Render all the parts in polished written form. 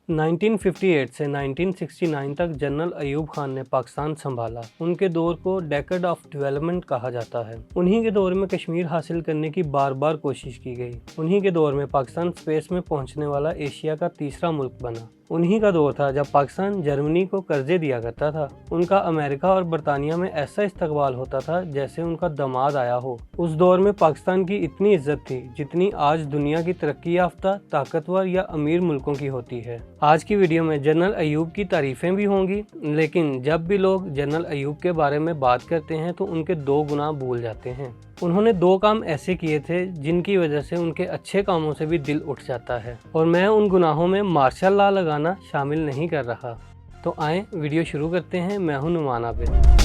1958 से 1969 तक जनरल अयूब खान ने पाकिस्तान संभाला। उनके दौर को डेकेड ऑफ डेवलपमेंट कहा जाता है। उन्हीं के दौर में कश्मीर हासिल करने की बार बार कोशिश की गई। उन्हीं के दौर में पाकिस्तान स्पेस में पहुंचने वाला एशिया का तीसरा मुल्क बना। उन्हीं का दौर था जब पाकिस्तान जर्मनी को कर्जे दिया करता था। उनका अमेरिका और बरतानिया में ऐसा इस्तकबाल होता था जैसे उनका दामाद आया हो। उस दौर में पाकिस्तान की इतनी इज्जत थी जितनी आज दुनिया की तरक्की याफ्ता, ताकतवर या अमीर मुल्कों की होती है। आज की वीडियो में जनरल अयूब की तारीफें भी होंगी, लेकिन जब भी लोग जनरल अयूब के बारे में बात करते हैं तो उनके दो गुनाह भूल जाते हैं। उन्होंने दो काम ऐसे किए थे जिनकी वजह से उनके अच्छे कामों से भी दिल उठ जाता है, और मैं उन गुनाहों में मार्शल लॉ लगाना शामिल नहीं कर रहा। तो आएं वीडियो शुरू करते हैं। मैं हूं नुमान आबिद।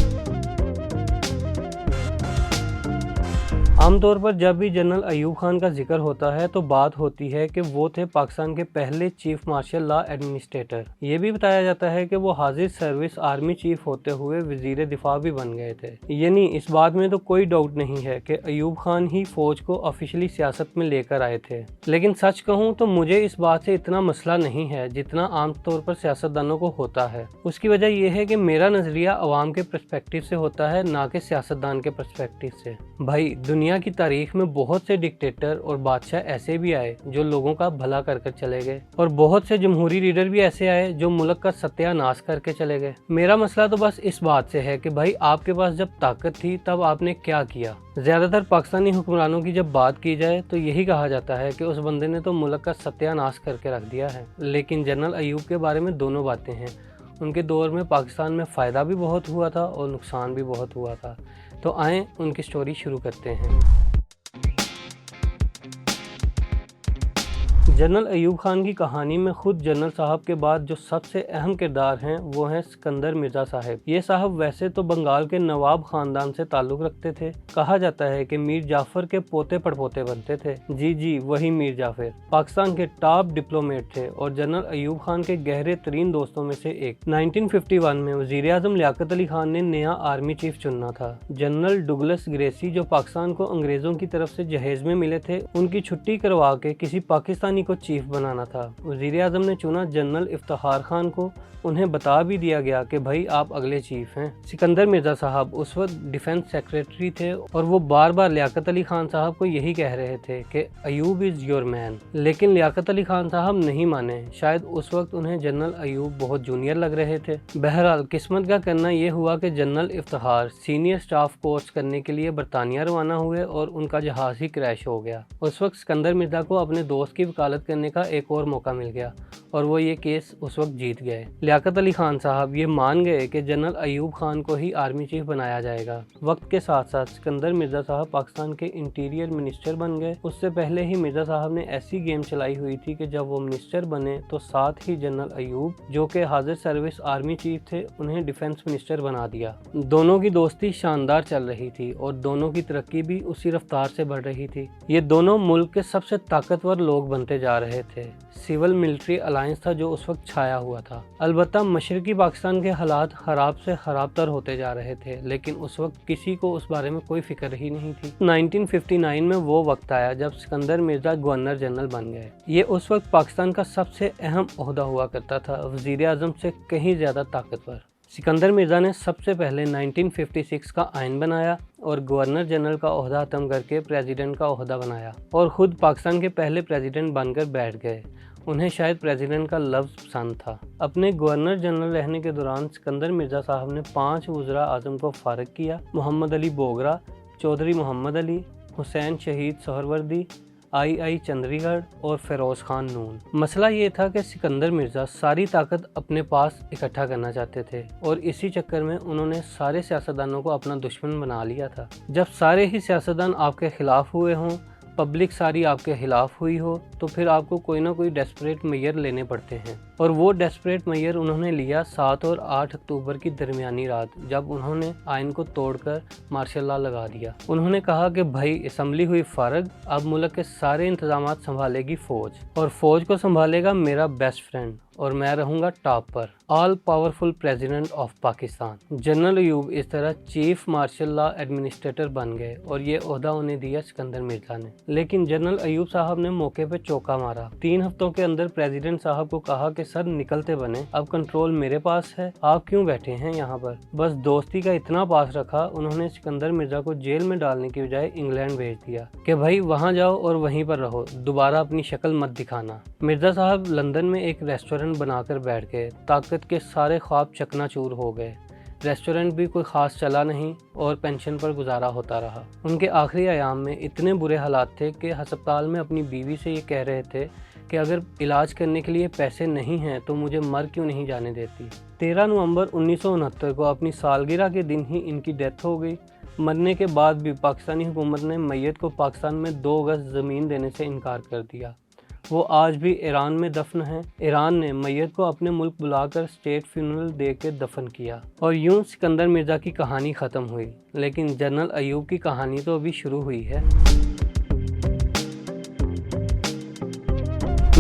आमतौर पर जब भी जनरल अयूब खान का जिक्र होता है तो बात होती है कि वो थे पाकिस्तान के पहले चीफ मार्शल लॉ एडमिनिस्ट्रेटर। ये भी बताया जाता है कि वो हाजिर सर्विस आर्मी चीफ होते हुए वजीर दिफा भी बन गए थे। यानी इस बात में तो कोई डाउट नहीं है कि अयूब खान ही फौज को ऑफिशियली सियासत में लेकर आए थे। लेकिन सच कहूँ तो मुझे इस बात से इतना मसला नहीं है जितना आमतौर पर सियासतदानों को होता है। उसकी वजह यह है कि मेरा नजरिया अवाम के पर्सपेक्टिव से होता है, ना कि सियासतदान के पर्सपेक्टिव से। भाई, दुनिया की तारीख में बहुत से डिक्टेटर और बादशाह ऐसे भी आए जो लोगों का भला कर चले गए, और बहुत से जमहूरी लीडर भी ऐसे आए जो मुल्क का सत्यानाश करके चले गए। मेरा मसला तो बस इस बात से है कि भाई, आपके पास जब ताकत थी तब आपने क्या किया। ज्यादातर पाकिस्तानी हुक्मरानों की जब बात की जाए तो यही कहा जाता है कि उस बंदे ने तो मुल्क का सत्यानाश करके रख दिया है। लेकिन जनरल अयूब के बारे में दोनों बातें हैं। उनके दौर में पाकिस्तान में फ़ायदा भी बहुत हुआ था और नुकसान भी बहुत हुआ था। तो आएँ उनकी स्टोरी शुरू करते हैं। जनरल अयूब खान की कहानी में खुद जनरल साहब के बाद जो सबसे अहम किरदार हैं वो हैं सिकंदर मिर्ज़ा साहब। ये साहब वैसे तो बंगाल के नवाब ख़ानदान से ताल्लुक़ रखते थे। कहा जाता है कि मीर जाफ़र के पोते पड़पोते बनते थे। जी वही मीर जाफ़र पाकिस्तान के टॉप डिप्लोमेट थे और जनरल अयूब खान के गहरे तरीन दोस्तों में से एक। 1951 में वज़ीर आज़म लियाकत अली खान ने नया आर्मी चीफ चुनना था। जनरल डुगलस ग्रेसी, जो पाकिस्तान को अंग्रेज़ों की तरफ से जहेज में मिले थे, उनकी छुट्टी करवा के किसी पाकिस्तानी को चीफ बनाना था। वज़ीर आज़म ने चुना जनरल इफ्तिखार खान को। उन्हें बता भी दिया गया कि भाई आप अगले चीफ हैं। सिकंदर मिर्ज़ा साहब उस वक्त डिफेंस सेक्रेटरी थे और वो बार बार लियाकत अली खान साहब को यही कह रहे थे कि अयूब इज़ योर मैन। लेकिन लियाकत अली खान साहब नहीं माने। शायद उस वक्त उन्हें जनरल अयूब बहुत जूनियर लग रहे थे। बहरहाल किस्मत का करना ये हुआ कि general Iftikhar senior staff course करने के लिए बरतानिया रवाना हुए और उनका जहाज़ ही क्रैश हो गया। उस वक्त सिकंदर मिर्ज़ा को अपने दोस्त की वकालत करने का एक और मौका मिल गया और वो ये केस उस वक्त जीत गए। लियाकत अली खान साहब ये मान गए कि जनरल अयूब खान को ही आर्मी चीफ बनाया जाएगा। वक्त के साथ साथ सिकंदर मिर्ज़ा साहब पाकिस्तान के इंटीरियर मिनिस्टर बन गए। उससे पहले ही मिर्ज़ा साहब ने ऐसी गेम चलाई हुई थी कि जब वो मिनिस्टर बने तो साथ ही जनरल अयूब, जो कि हाजिर सर्विस आर्मी चीफ थे, उन्हें डिफेंस मिनिस्टर बना दिया। दोनों की दोस्ती शानदार चल रही थी और दोनों की तरक्की भी उसी रफ्तार से बढ़ रही थी। ये दोनों मुल्क के सबसे ताकतवर लोग बनते जा रहे थे। सिविल मिलिट्री अलायंस था जो उस वक्त छाया हुआ था। अलबत्ता मशरकी पाकिस्तान के हालात खराब से खराब तर होते जा रहे थे, लेकिन उस वक्त किसी को उस बारे में कोई फिक्र ही नहीं थी। 1959 में वो वक्त आया जब सिकंदर मिर्ज़ा गवर्नर जनरल बन गए। ये उस वक्त पाकिस्तान का सबसे अहम ओहदा हुआ करता था, वज़ीर आज़म से कहीं ज़्यादा ताकतवर। सिकंदर मिर्ज़ा ने सबसे पहले 1956 का आइन बनाया और गवर्नर जनरल का ओहदा ख़त्म करके प्रेसिडेंट का ओहदा बनाया और ख़ुद पाकिस्तान के पहले प्रेसिडेंट बनकर बैठ गए। उन्हें शायद प्रेसिडेंट का लफ्ज़ पसंद था। अपने गवर्नर जनरल रहने के दौरान सिकंदर मिर्ज़ा साहब ने 5 वज़रा आज़म को फारग किया: मोहम्मद अली बोगरा, चौधरी मोहम्मद अली, हुसैन शहीद सोहरवर्दी, आई चंद्रीगढ़ और फिरोज़ खान नून। मसला ये था कि सिकंदर मिर्ज़ा सारी ताकत अपने पास इकट्ठा करना चाहते थे और इसी चक्कर में उन्होंने सारे सियासतदानों को अपना दुश्मन बना लिया था। जब सारे ही सियासतदान आपके खिलाफ हुए हों, पब्लिक सारी आपके खिलाफ हुई हो, तो फिर आपको कोई ना कोई डेस्परेट मेजर लेने पड़ते हैं। और वो डेस्परेट मेजर उन्होंने लिया 7 और 8 अक्टूबर की दरमियानी रात, जब उन्होंने आइन को तोड़कर मार्शल लॉ लगा दिया। उन्होंने कहा कि भाई, असम्बली हुई फारग, अब मुल्क के सारे इंतजामात संभालेगी फ़ौज, और फ़ौज को संभालेगा मेरा बेस्ट फ्रेंड और मैं रहूँगा टॉप पर, all powerful president of Pakistan. General Ayub इस तरह चीफ मार्शल लॉ एडमिनिस्ट्रेटर बन गए और ये ओहदा उन्हें दिया सिकंदर मिर्जा ने। लेकिन जनरल अयूब साहब ने मौके पे चौका मारा। 3 हफ्तों के अंदर प्रेसिडेंट साहब को कहा कि सर निकलते बने, अब कंट्रोल मेरे पास है, आप क्यों बैठे हैं यहाँ पर। बस दोस्ती का इतना पास रखा, उन्होंने सिकंदर मिर्जा को जेल में डालने की बजाय इंग्लैंड भेज दिया कि भाई वहाँ जाओ और वहीं पर रहो, दोबारा अपनी शक्ल मत दिखाना। मिर्जा साहब लंदन में एक रेस्टोरेंट बनाकर बैठ गए। ताकत के सारे ख्वाब चकनाचूर हो गए। रेस्टोरेंट भी कोई ख़ास चला नहीं और पेंशन पर गुजारा होता रहा। उनके आखिरी अयाम में इतने बुरे हालात थे कि अस्पताल में अपनी बीवी से ये कह रहे थे कि अगर इलाज करने के लिए पैसे नहीं हैं तो मुझे मर क्यों नहीं जाने देती। 13 नवंबर 1969 को अपनी सालगिरह के दिन ही इनकी डेथ हो गई। मरने के बाद भी पाकिस्तानी हुकूमत ने मैयत को पाकिस्तान में 2 गज ज़मीन देने से इनकार कर दिया। वो आज भी ईरान में दफन है। ईरान ने मैयत को अपने मुल्क बुलाकर स्टेट फ्यूनरल दे के दफन किया और यूं सिकंदर मिर्जा की कहानी ख़त्म हुई। लेकिन जनरल अयूब की कहानी तो अभी शुरू हुई है।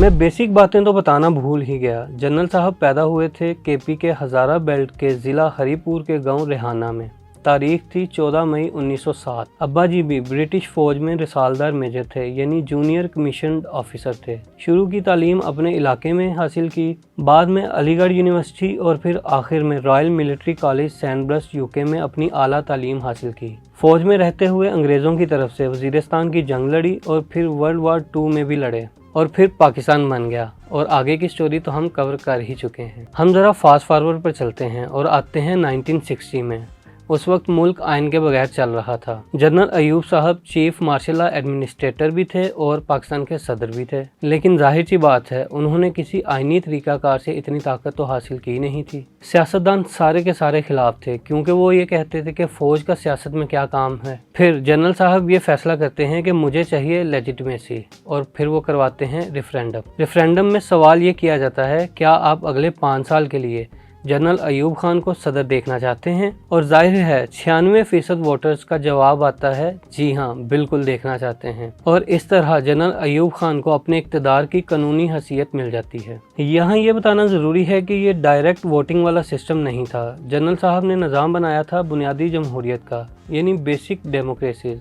मैं बेसिक बातें तो बताना भूल ही गया। जनरल साहब पैदा हुए थे केपी के हज़ारा बेल्ट के ज़िला हरीपुर के गांव रेहाना में। तारीख थी 14 मई 1907। अब्बा जी भी ब्रिटिश फ़ौज में रिसालदार मेजर थे, यानी जूनियर कमीशन्ड ऑफिसर थे। शुरू की तालीम अपने इलाके में हासिल की, बाद में अलीगढ़ यूनिवर्सिटी और फिर आखिर में रॉयल मिलिट्री कॉलेज सैंडब्रस्ट यूके में अपनी आला तालीम हासिल की। फ़ौज में रहते हुए अंग्रेज़ों की तरफ से वज़ीरिस्तान की जंग लड़ी और फिर वर्ल्ड वार 2 में भी लड़े और फिर पाकिस्तान बन गया। और आगे की स्टोरी तो हम कवर कर ही चुके हैं। हम ज़रा फास्ट फॉरवर्ड पर चलते हैं और आते हैं 1960 में। उस वक्त मुल्क आइन के बगैर चल रहा था। जनरल अयूब साहब चीफ मार्शल लॉ एडमिनिस्ट्रेटर भी थे और पाकिस्तान के सदर भी थे। लेकिन जाहिर सी बात है उन्होंने किसी आइनी तरीकाकार से इतनी ताकत तो हासिल की नहीं थी। सियासतदान सारे के सारे खिलाफ थे क्योंकि वो ये कहते थे कि फ़ौज का सियासत में क्या काम है। फिर जनरल साहब ये फैसला करते हैं कि मुझे चाहिए लेजिटिमेसी और फिर वो करवाते हैं रेफरेंडम। रेफरेंडम में सवाल ये किया जाता है क्या आप अगले 5 साल के लिए जनरल अयूब खान को सदर देखना चाहते हैं। और जाहिर है 96% वोटर्स का जवाब आता है जी हाँ बिल्कुल देखना चाहते हैं। और इस तरह जनरल अयूब खान को अपने इक़्तिदार की कानूनी हैसियत मिल जाती है। यहाँ ये बताना ज़रूरी है कि ये डायरेक्ट वोटिंग वाला सिस्टम नहीं था। जनरल साहब ने निज़ाम बनाया था बुनियादी जमहूरियत का, यानी बेसिक डेमोक्रेसी।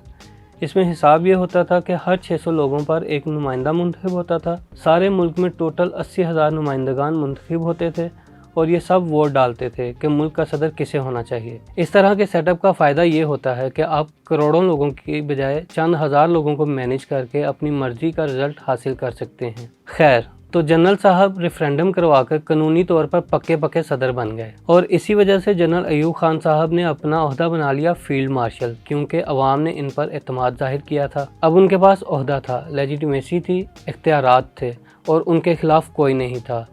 इसमें हिसाब ये होता था कि हर 600 लोगों पर एक नुमाइंदा मुंतखब होता था। सारे मुल्क में टोटल 80,000 नुमाइंदगान मुंतखब होते थे और ये सब वोट डालते थे कि मुल्क का सदर किसे होना चाहिए। इस तरह के सेटअप का फ़ायदा ये होता है कि आप करोड़ों लोगों की बजाय चंद हज़ार लोगों को मैनेज करके अपनी मर्ज़ी का रिज़ल्ट हासिल कर सकते हैं। खैर, तो जनरल साहब रेफरेंडम करवाकर कानूनी तौर पर पक्के सदर बन गए और इसी वजह से जनरल अयूब खान साहब ने अपना ओहदा बना लिया फील्ड मार्शल, क्योंकि अवाम ने इन पर एतमाद जाहिर किया था। अब उनके पास ओहदा था, लेजिटिमेसी थी, इख्तियारात थे और उनके खिलाफ कोई नहीं था।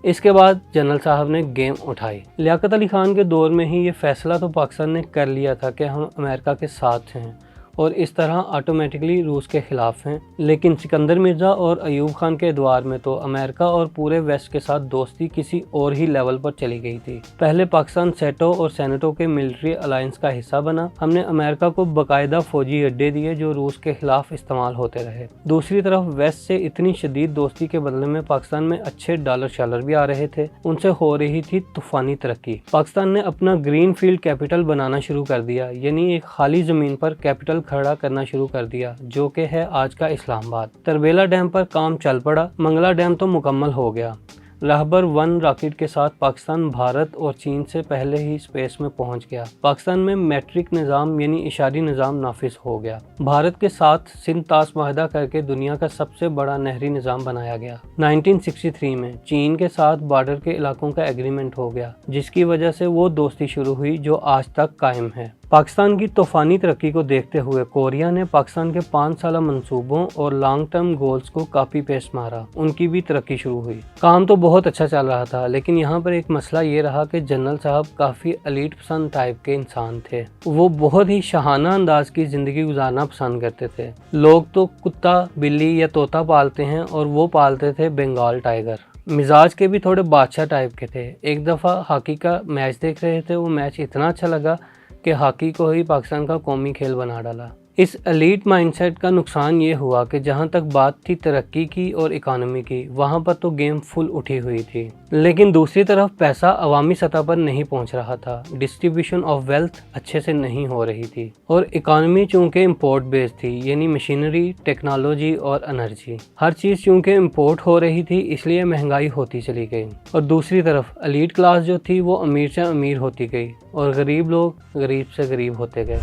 इसके बाद जनरल साहब ने गेम उठाई। लियाकत अली खान के दौर में ही ये फैसला तो पाकिस्तान ने कर लिया था कि हम अमेरिका के साथ हैं और इस तरह ऑटोमेटिकली रूस के ख़िलाफ़ हैं। लेकिन सिकंदर मिर्ज़ा और अयूब खान के एतवार में तो अमेरिका और पूरे वेस्ट के साथ दोस्ती किसी और ही लेवल पर चली गई थी। पहले पाकिस्तान सेटो और सेनेटो के मिलिट्री अलायंस का हिस्सा बना। हमने अमेरिका को बाकायदा फ़ौजी अड्डे दिए जो रूस के ख़िलाफ़ इस्तेमाल होते रहे। दूसरी तरफ वेस्ट से इतनी शदीद दोस्ती के बदले में पाकिस्तान में अच्छे डॉलर शालर भी आ रहे थे। उनसे हो रही थी तूफ़ानी तरक्की। पाकिस्तान ने अपना ग्रीन फील्ड कैपिटल बनाना शुरू कर दिया, यानी एक खाली ज़मीन पर कैपिटल खड़ा करना शुरू कर दिया, जो कि है आज का इस्लामाबाद। तरबेला डैम पर काम चल पड़ा। मंगला डैम तो मुकम्मल हो गया। रहबर 1 रॉकेट के साथ पाकिस्तान भारत और चीन से पहले ही स्पेस में पहुंच गया। पाकिस्तान में मैट्रिक निज़ाम यानी इशारी निज़ाम नाफिज हो गया। भारत के साथ सिंध ताश माहिदा करके दुनिया का सबसे बड़ा नहरी निज़ाम बनाया गया। 1963 में चीन के साथ बॉर्डर के इलाकों का एग्रीमेंट हो गया, जिसकी वजह से वो दोस्ती शुरू हुई जो आज तक कायम है। पाकिस्तान की तूफ़ानी तरक्की को देखते हुए कोरिया ने पाकिस्तान के 5 साला मंसूबों और लॉन्ग टर्म गोल्स को कॉपी पेस्ट मारा। उनकी भी तरक्की शुरू हुई। काम तो बहुत अच्छा चल रहा था, लेकिन यहाँ पर एक मसला ये रहा कि जनरल साहब काफ़ी एलीट पसंद टाइप के इंसान थे। वो बहुत ही शाहाना अंदाज की ज़िंदगी गुजारना पसंद करते थे। लोग तो कुत्ता, बिल्ली या तोता पालते हैं और वो पालते थे बंगाल टाइगर। मिजाज के भी थोड़े बादशाह टाइप के थे। एक दफ़ा हॉकी का मैच देख रहे थे। वो मैच इतना अच्छा लगा कि हॉकी को ही पाकिस्तान का कौमी खेल बना डाला। इस एलीट माइंडसेट का नुकसान ये हुआ कि जहाँ तक बात थी तरक्की की और इकोनॉमी की, वहाँ पर तो गेम फुल उठी हुई थी, लेकिन दूसरी तरफ पैसा अवामी सतह पर नहीं पहुँच रहा था, डिस्ट्रीब्यूशन ऑफ वेल्थ अच्छे से नहीं हो रही थी, और इकोनॉमी चूँकि इम्पोर्ट बेस्ड थी, यानी मशीनरी, टेक्नोलॉजी और एनर्जी, हर चीज़ चूँकि इम्पोर्ट हो रही थी, इसलिए महंगाई होती चली गई। और दूसरी तरफ एलीट क्लास जो थी वो अमीर से अमीर होती गई और गरीब लोग गरीब से गरीब होते गए।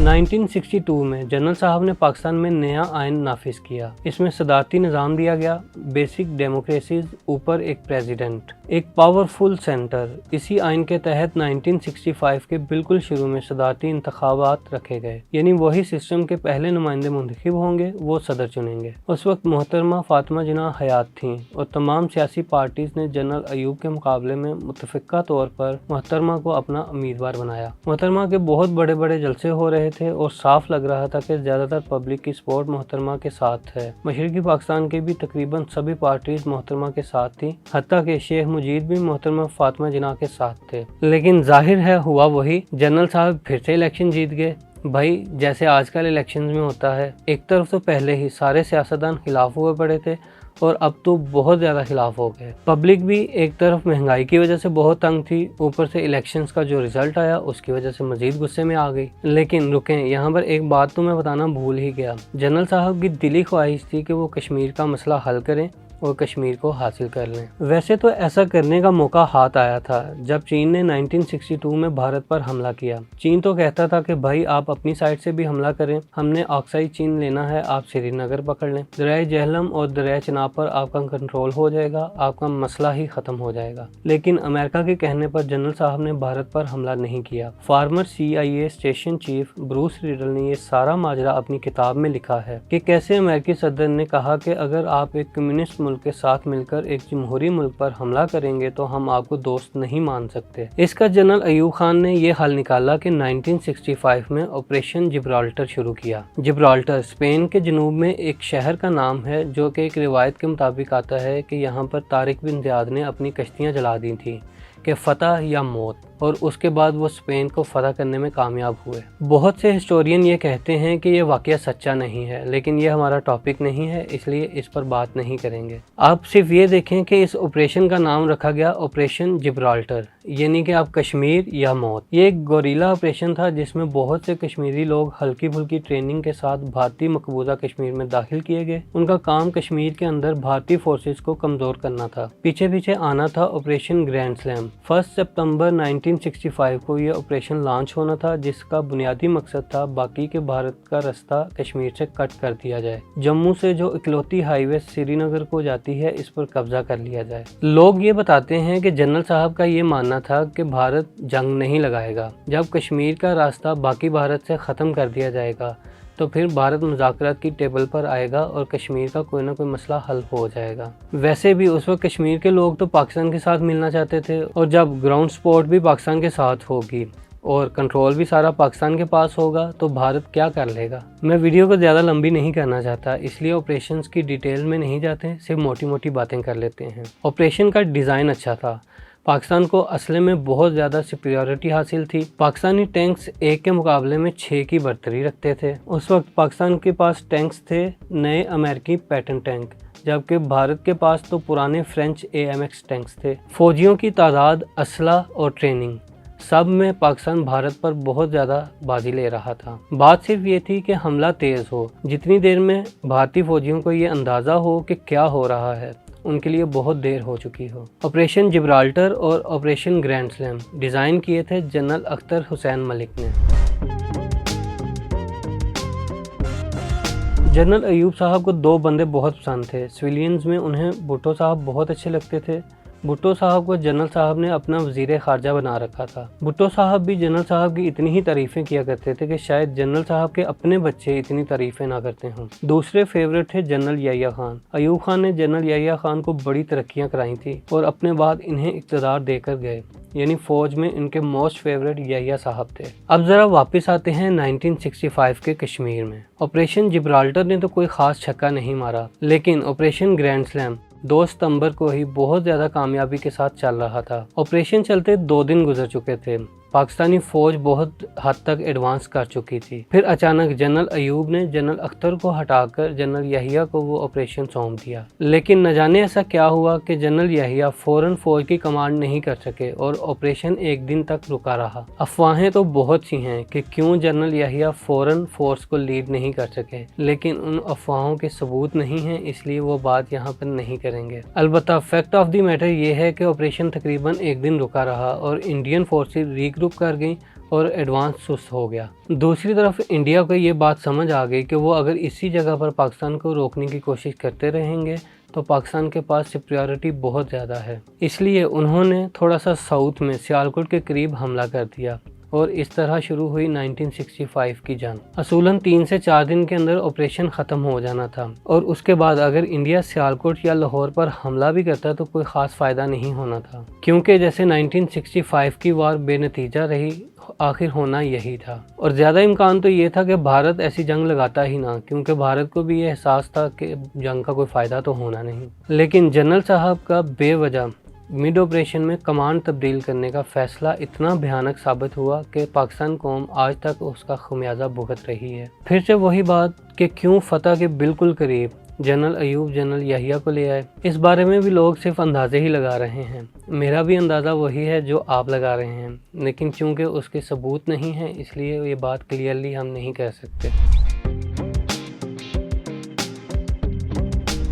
1962 में जनरल साहब ने पाकिस्तान में नया आइन नाफिज किया। इसमें सदारती निज़ाम दिया गया, बेसिक डेमोक्रेसीज, ऊपर एक प्रेसिडेंट, एक पावरफुल सेंटर। इसी आइन के तहत 1965 के बिल्कुल शुरू में सदारती इंतखाबात रखे गए, यानी वही सिस्टम के पहले नुमाइंदे मुंतखब होंगे, वो सदर चुनेंगे। उस वक्त मोहतरमा फातिमा जिन्ना हयात थीं और तमाम सियासी पार्टीज ने जनरल अयूब के मुकाबले में मुतफ़िक़ा तौर पर मोहतरमा को अपना उम्मीदवार बनाया। मोहतरमा के बहुत बड़े बड़े जलसे हो रहे थे और साफ लग रहा था कि ज़्यादातर पब्लिक की सपोर्ट मोहतरमा के साथ है। मशरक़ी पाकिस्तान के भी तकरीबन सभी पार्टीज मोहतरमा के साथ थी, हत्ता कि शेख मुजीद भी मोहतरमा फातिमा जिन्ना के साथ थे। लेकिन जाहिर है हुआ वही, जनरल साहब फिर से इलेक्शन जीत गए। भाई जैसे आजकल इलेक्शन में होता है, एक तरफ तो पहले ही सारे सियासतदान खिलाफ हुए पड़े थे और अब तो बहुत ज़्यादा खिलाफ हो गए। पब्लिक भी एक तरफ महंगाई की वजह से बहुत तंग थी, ऊपर से इलेक्शंस का जो रिजल्ट आया उसकी वजह से मजीद गुस्से में आ गई। लेकिन रुकें, यहाँ पर एक बात तो मैं बताना भूल ही गया। जनरल साहब की दिली ख्वाहिश थी कि वो कश्मीर का मसला हल करें और कश्मीर को हासिल कर लें। वैसे तो ऐसा करने का मौका हाथ आया था जब चीन ने 1962 में भारत पर हमला किया। चीन तो कहता था कि भाई आप अपनी साइड से भी हमला करें, हमने ऑक्साई चीन लेना है, आप श्रीनगर पकड़ लें, दरिया जहलम और दरिया चिनाब पर आपका कंट्रोल हो जाएगा, आपका मसला ही खत्म हो जाएगा। लेकिन अमेरिका के कहने पर जनरल साहब ने भारत पर हमला नहीं किया। Farmer CIA station chief Bruce riddle ने ये सारा माजरा अपनी किताब में लिखा है कि कैसे अमेरिकी सदर ने कहा कि अगर आप एक कम्युनिस्ट मुल्क के साथ मिलकर एक जमहूरी मुल्क पर हमला करेंगे तो हम आपको दोस्त नहीं मान सकते। इसका जनरल अयूब खान ने यह हल निकाला कि 1965 में ऑपरेशन जिब्राल्टर शुरू किया। जिब्राल्टर स्पेन के जनूब में एक शहर का नाम है जो कि एक रिवायत के मुताबिक आता है कि यहाँ पर तारिक बिन ज़ियाद ने अपनी कश्तियाँ जला दी थी कि फतह या मौत, और उसके बाद वो स्पेन को फतह करने में कामयाब हुए। बहुत से हिस्टोरियन ये कहते हैं कि ये वाकया सच्चा नहीं है, लेकिन ये हमारा टॉपिक नहीं है, इसलिए इस पर बात नहीं करेंगे। आप सिर्फ ये देखें कि इस ऑपरेशन का नाम रखा गया ऑपरेशन जिब्राल्टर, यानी कि आप कश्मीर या मौत। ये एक गोरीला ऑपरेशन था जिसमें बहुत से कश्मीरी लोग हल्की फुल्की ट्रेनिंग के साथ भारतीय मकबूजा कश्मीर में दाखिल किए गए। उनका काम कश्मीर के अंदर भारतीय फोर्सेस को कमज़ोर करना था। पीछे पीछे आना था ऑपरेशन ग्रैंड स्लैम। 1 सितंबर 1965 को यह ऑपरेशन लॉन्च होना था, जिसका बुनियादी मकसद था बाकी के भारत का रास्ता कश्मीर से कट कर दिया जाए। जम्मू से जो इकलौती हाईवे श्रीनगर को जाती है, इस पर कब्जा कर लिया जाए। लोग ये बताते हैं कि जनरल साहब का ये मानना था कि भारत जंग नहीं लगाएगा। जब कश्मीर का रास्ता बाकी भारत से ख़त्म कर दिया जाएगा तो फिर भारत मुज़ाकरात की टेबल पर आएगा और कश्मीर का कोई ना कोई मसला हल हो जाएगा। वैसे भी उस वक्त कश्मीर के लोग तो पाकिस्तान के साथ मिलना चाहते थे, और जब ग्राउंड सपोर्ट भी पाकिस्तान के साथ होगी और कंट्रोल भी सारा पाकिस्तान के पास होगा तो भारत क्या कर लेगा। मैं वीडियो को ज़्यादा लंबी नहीं करना चाहता, इसलिए ऑपरेशंस की डिटेल में नहीं जाते, सिर्फ मोटी मोटी बातें कर लेते हैं। ऑपरेशन का डिज़ाइन अच्छा था। पाकिस्तान को असले में बहुत ज़्यादा सुपीरियरिटी हासिल थी। पाकिस्तानी टैंक्स एक के मुकाबले में 6 की बर्तरी रखते थे। उस वक्त पाकिस्तान के पास टैंक्स थे नए अमेरिकी पैटर्न टैंक, जबकि भारत के पास तो पुराने फ्रेंच AMX टैंक्स थे। फौजियों की तादाद, असला और ट्रेनिंग सब में पाकिस्तान भारत पर बहुत ज़्यादा बाजी ले रहा था। बात सिर्फ ये थी कि हमला तेज़ हो। जितनी देर में भारतीय फौजियों को ये अंदाज़ा हो कि क्या हो रहा है, उनके लिए बहुत देर हो चुकी हो। ऑपरेशन जिब्राल्टर और ऑपरेशन ग्रैंड स्लैम डिज़ाइन किए थे जनरल अख्तर हुसैन मलिक ने। जनरल अयूब साहब को 2 बंदे बहुत पसंद थे। सिविलियंस में उन्हें भुट्टो साहब बहुत अच्छे लगते थे। भुट्टो साहब को जनरल साहब ने अपना वज़ीर ख़ारजा बना रखा था। भुट्टो साहब भी जनरल साहब की इतनी ही तारीफ़ें किया करते थे कि शायद जनरल साहब के अपने बच्चे इतनी तारीफ़ें ना करते हों। दूसरे फेवरेट थे जनरल याह्या खान। अयूब खान ने जनरल याह्या खान को बड़ी तरक्कियाँ कराई थी और अपने बाद इन्हें इक़्तिदार देकर गए, यानी फ़ौज में इनके मोस्ट फेवरेट याह्या साहब थे। अब ज़रा वापस आते हैं 1965 के कश्मीर में। ऑपरेशन जिब्राल्टर ने तो कोई ख़ास छक्का नहीं मारा, लेकिन ऑपरेशन ग्रैंड स्लैम 2 सितंबर को ही बहुत ज़्यादा कामयाबी के साथ चल रहा था। ऑपरेशन चलते 2 दिन गुजर चुके थे। पाकिस्तानी फौज बहुत हद तक एडवांस कर चुकी थी। फिर अचानक जनरल अयूब ने जनरल अख्तर को हटाकर जनरल यहिया को वो ऑपरेशन सौंप दिया। लेकिन न जाने ऐसा क्या हुआ कि जनरल यहिया फौरन फौज की कमांड नहीं कर सके और ऑपरेशन एक दिन तक रुका रहा। अफवाहें तो बहुत सी हैं कि क्यों जनरल यहिया फौरन फोर्स को लीड नहीं कर सके, लेकिन उन अफवाहों के सबूत नहीं हैं, इसलिए वो बात यहाँ पर नहीं करेंगे। अलबत्ता फैक्ट ऑफ द मैटर ये है कि ऑपरेशन तकरीबन एक दिन रुका रहा और इंडियन फोर्सेस रीग्रुप कर गई और एडवांस सुस्त हो गया। दूसरी तरफ इंडिया को ये बात समझ आ गई कि वो अगर इसी जगह पर पाकिस्तान को रोकने की कोशिश करते रहेंगे तो पाकिस्तान के पास सिक्योरिटी बहुत ज़्यादा है, इसलिए उन्होंने थोड़ा सा साउथ में सियालकोट के करीब हमला कर दिया और इस तरह शुरू हुई 1965 की जंग। असूलन 3 से 4 दिन के अंदर ऑपरेशन ख़त्म हो जाना था और उसके बाद अगर इंडिया सियालकोट या लाहौर पर हमला भी करता तो कोई ख़ास फ़ायदा नहीं होना था, क्योंकि जैसे 1965 की वार बेनतीजा रही, आखिर होना यही था। और ज़्यादा इम्कान तो ये था कि भारत ऐसी जंग लगाता ही ना, क्योंकि भारत को भी ये एहसास था कि जंग का कोई फ़ायदा तो होना नहीं। लेकिन जनरल साहब का बेवजह मिड ऑपरेशन में कमांड तब्दील करने का फैसला इतना भयानक साबित हुआ कि पाकिस्तान कौम आज तक उसका खमियाजा भुगत रही है। फिर से वही बात कि क्यों फतह के बिल्कुल करीब जनरल अयूब जनरल यहिया को ले आए, इस बारे में भी लोग सिर्फ अंदाजे ही लगा रहे हैं। मेरा भी अंदाज़ा वही है जो आप लगा रहे हैं, लेकिन चूंकि उसके सबूत नहीं हैं इसलिए ये बात क्लियरली हम नहीं कह सकते।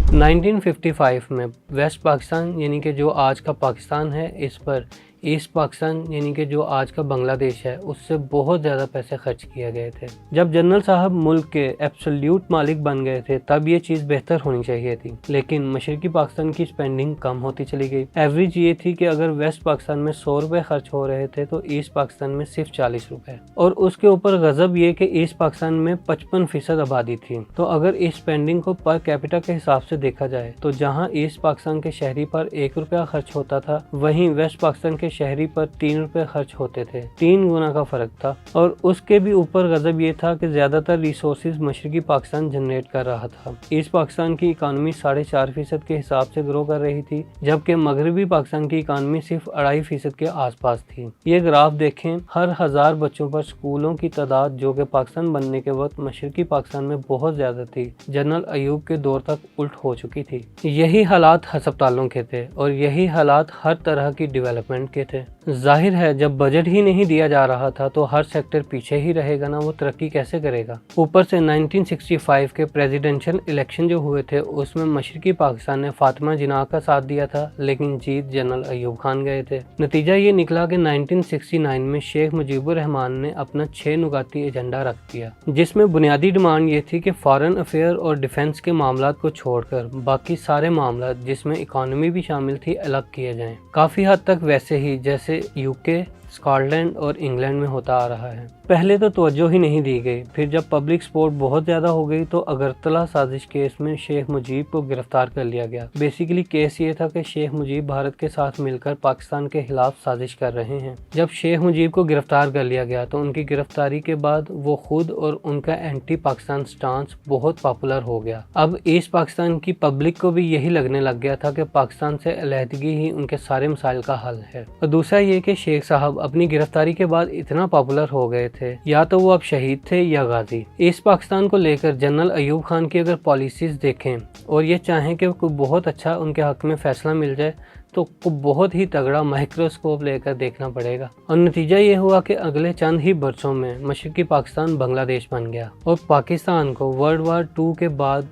1955 में वेस्ट पाकिस्तान यानी कि जो आज का पाकिस्तान है, इस पर ईस्ट पाकिस्तान यानी कि जो आज का बांग्लादेश है, उससे बहुत ज़्यादा पैसे खर्च किए गए थे। जब जनरल साहब मुल्क के एब्सोल्यूट मालिक बन गए थे तब ये चीज़ बेहतर होनी चाहिए थी, लेकिन मशरकी पाकिस्तान की स्पेंडिंग कम होती चली गई। एवरेज ये थी कि अगर वेस्ट पाकिस्तान में 100 रुपये खर्च हो रहे थे तो ईस्ट पाकिस्तान में सिर्फ 40 रुपये। और उसके ऊपर गज़ब ये कि ईस्ट पाकिस्तान में 55% आबादी थी। तो अगर इस स्पेंडिंग को पर कैपिटा के हिसाब से देखा जाए तो जहाँ ईस्ट पाकिस्तान के शहरी पर 1 रुपया खर्च होता था, वहीं वेस्ट पाकिस्तान के शहरी पर 3 रुपए खर्च होते थे। 3 गुना का फर्क था। और उसके भी ऊपर गजब ये था कि ज्यादातर रिसोर्सेज मशरकी पाकिस्तान जनरेट कर रहा था। ईस्ट पाकिस्तान की इकानमी 4.5% के हिसाब से ग्रो कर रही थी, जबकि मगरबी पाकिस्तान की इकानमी सिर्फ 2.5% के आसपास थी। ये ग्राफ देखें, हर 1000 बच्चों पर स्कूलों की तादाद जो कि पाकिस्तान बनने के वक्त मशरकी पाकिस्तान में बहुत ज्यादा थी, जनरल अयूब के दौर तक उल्ट हो चुकी थी। यही हालात हस्पतालों के थे और यही हालात हर तरह की डेवलपमेंट के थे। जाहिर है जब बजट ही नहीं दिया जा रहा था तो हर सेक्टर पीछे ही रहेगा ना, वो तरक्की कैसे करेगा। ऊपर से 1965 के प्रेसिडेंशियल इलेक्शन जो हुए थे उसमें मशरकी पाकिस्तान ने फातिमा जिन्ना का साथ दिया था, लेकिन जीत जनरल अयूब खान गए थे। नतीजा ये निकला कि 1969 में शेख मुजीबुर रहमान ने अपना 6 नुकाती एजेंडा रख दिया, जिसमें बुनियादी डिमांड ये थी कि फॉरेन अफेयर और डिफेंस के मामला को छोड़कर बाकी सारे मामला जिसमें इकॉनमी भी शामिल थी अलग किए जाएं। काफ़ी हद तक वैसे ही जैसे यूके, स्कॉटलैंड और इंग्लैंड में होता आ रहा है। पहले तो तवज्जो ही नहीं दी गई, फिर जब पब्लिक सपोर्ट बहुत ज़्यादा हो गई तो अगरतला साजिश केस में शेख मुजीब को गिरफ्तार कर लिया गया। बेसिकली केस ये था कि शेख मुजीब भारत के साथ मिलकर पाकिस्तान के खिलाफ साजिश कर रहे हैं। जब शेख मुजीब को गिरफ्तार कर लिया गया तो उनकी गिरफ्तारी के बाद वो खुद और उनका एंटी पाकिस्तान स्टांस बहुत पॉपुलर हो गया। अब ईस्ट पाकिस्तान की पब्लिक को भी यही लगने लग गया था कि पाकिस्तान से अलहदगी ही उनके सारे मसाइल का हल है। और दूसरा ये कि शेख साहब अपनी गिरफ्तारी के बाद इतना पॉपुलर हो गए थे, या तो वो अब शहीद थे या गाजी। ईस्ट पाकिस्तान को लेकर जनरल अयूब खान की अगर पॉलिसीज देखें और ये चाहें कि कोई बहुत अच्छा उनके हक में फैसला मिल जाए तो बहुत ही तगड़ा माइक्रोस्कोप लेकर देखना पड़ेगा। और नतीजा ये हुआ कि अगले चंद ही बरसों में मशरकी पाकिस्तान बांग्लादेश बन गया और पाकिस्तान को वर्ल्ड वार 2 के बाद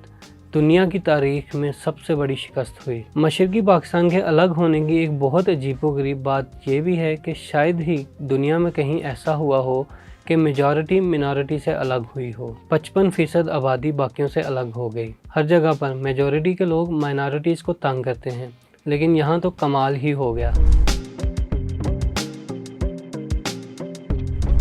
दुनिया की तारीख में सबसे बड़ी शिकस्त हुई। मशरकी पाकिस्तान के अलग होने की एक बहुत अजीबोगरीब बात ये भी है कि शायद ही दुनिया में कहीं ऐसा हुआ हो कि मेजॉरिटी मिनॉरिटी से अलग हुई हो। 55% आबादी बाकियों से अलग हो गई। हर जगह पर मेजॉरिटी के लोग माइनॉरिटीज़ को तंग करते हैं, लेकिन यहाँ तो कमाल ही हो गया।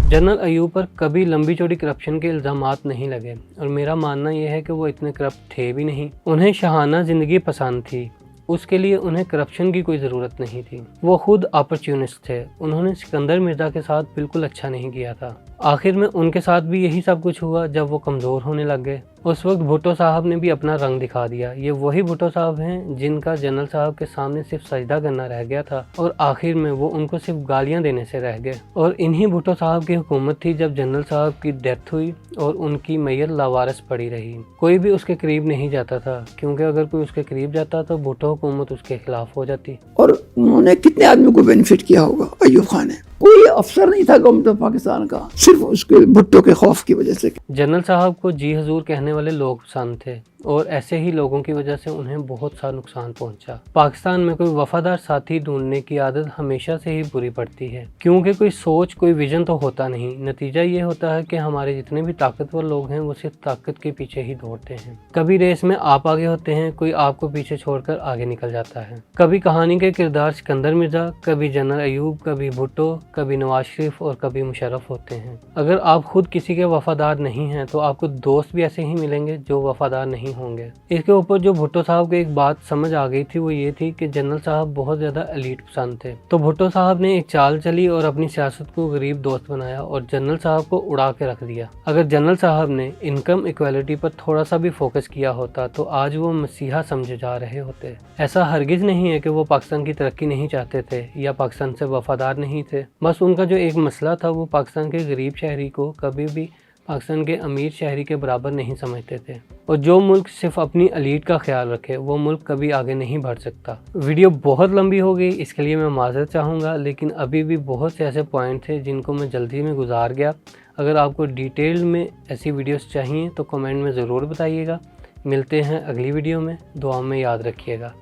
जनरल अयूब पर कभी लंबी चौड़ी करप्शन के इल्ज़ामात नहीं लगे और मेरा मानना यह है कि वो इतने करप्ट थे भी नहीं। उन्हें शहाना ज़िंदगी पसंद थी, उसके लिए उन्हें करप्शन की कोई ज़रूरत नहीं थी। वो खुद अपॉर्चुनिस्ट थे। उन्होंने सिकंदर मिर्ज़ा के साथ बिल्कुल अच्छा नहीं किया था। आखिर में उनके साथ भी यही सब कुछ हुआ जब वो कमज़ोर होने लग गए। उस वक्त भुट्टो साहब ने भी अपना रंग दिखा दिया। ये वही भुट्टो साहब हैं जिनका जनरल साहब के सामने सिर्फ सजदा करना रह गया था और आखिर में वो उनको सिर्फ गालियां देने से रह गए। और इन्हीं भुट्टो साहब की हुकूमत थी जब जनरल साहब की डेथ हुई और उनकी मैयत लावारिस पड़ी रही। कोई भी उसके करीब नहीं जाता था, क्योंकि अगर कोई उसके करीब जाता तो भुट्टो हुकूमत उसके खिलाफ हो जाती। और उन्होंने कितने आदमी को बेनिफिट किया होगा अय्यूब खान ने। कोई अफसर नहीं था गवर्नमेंट पाकिस्तान का, सिर्फ उसके भुट्टो के खौफ की वजह से। जनरल साहब को जी हजूर कहने वाले लोग पसंद थे और ऐसे ही लोगों की वजह से उन्हें बहुत सा नुकसान पहुंचा। पाकिस्तान में कोई वफादार साथी ढूंढने की आदत हमेशा से ही बुरी पड़ती है, क्योंकि कोई सोच कोई विजन तो होता नहीं। नतीजा ये होता है कि हमारे जितने भी ताकतवर लोग हैं वो सिर्फ ताकत के पीछे ही दौड़ते हैं। कभी रेस में आप आगे होते हैं, कोई आपको पीछे छोड़कर आगे निकल जाता है। कभी कहानी के किरदार सिकंदर मिर्जा, कभी जनरल अयूब, कभी भुट्टो, कभी नवाज शरीफ और कभी मुशर्रफ होते हैं। अगर आप खुद किसी के वफादार नहीं हैं तो आपको दोस्त भी ऐसे ही मिलेंगे जो वफादार नहीं होंगे। इसके ऊपर जो भुट्टो साहब को एक बात समझ आ गई थी वो ये थी कि जनरल साहब बहुत ज़्यादा एलीट पसंद थे। तो भुट्टो साहब ने एक चाल चली और अपनी सियासत को गरीब दोस्त बनाया और जनरल साहब को उड़ा के रख दिया। अगर जनरल साहब ने इनकम इक्वालिटी पर थोड़ा सा भी फोकस किया होता तो आज वो मसीहा समझे जा रहे होते। ऐसा हरगिज़ नहीं है कि वो पाकिस्तान की तरक्की नहीं चाहते थे या पाकिस्तान से वफादार नहीं थे। बस उनका जो एक मसला था वो पाकिस्तान के गरीब शहरी को कभी भी पाकिस्तान के अमीर शहरी के बराबर नहीं समझते थे। और जो मुल्क सिर्फ अपनी एलीट का ख्याल रखे वो मुल्क कभी आगे नहीं बढ़ सकता। वीडियो बहुत लंबी हो गई, इसके लिए मैं माज़रत चाहूँगा, लेकिन अभी भी बहुत से ऐसे पॉइंट थे जिनको मैं जल्दी में गुजार गया। अगर आपको डिटेल में ऐसी वीडियोस चाहिए तो कमेंट में ज़रूर बताइएगा। मिलते हैं अगली वीडियो में, दुआ में याद रखिएगा।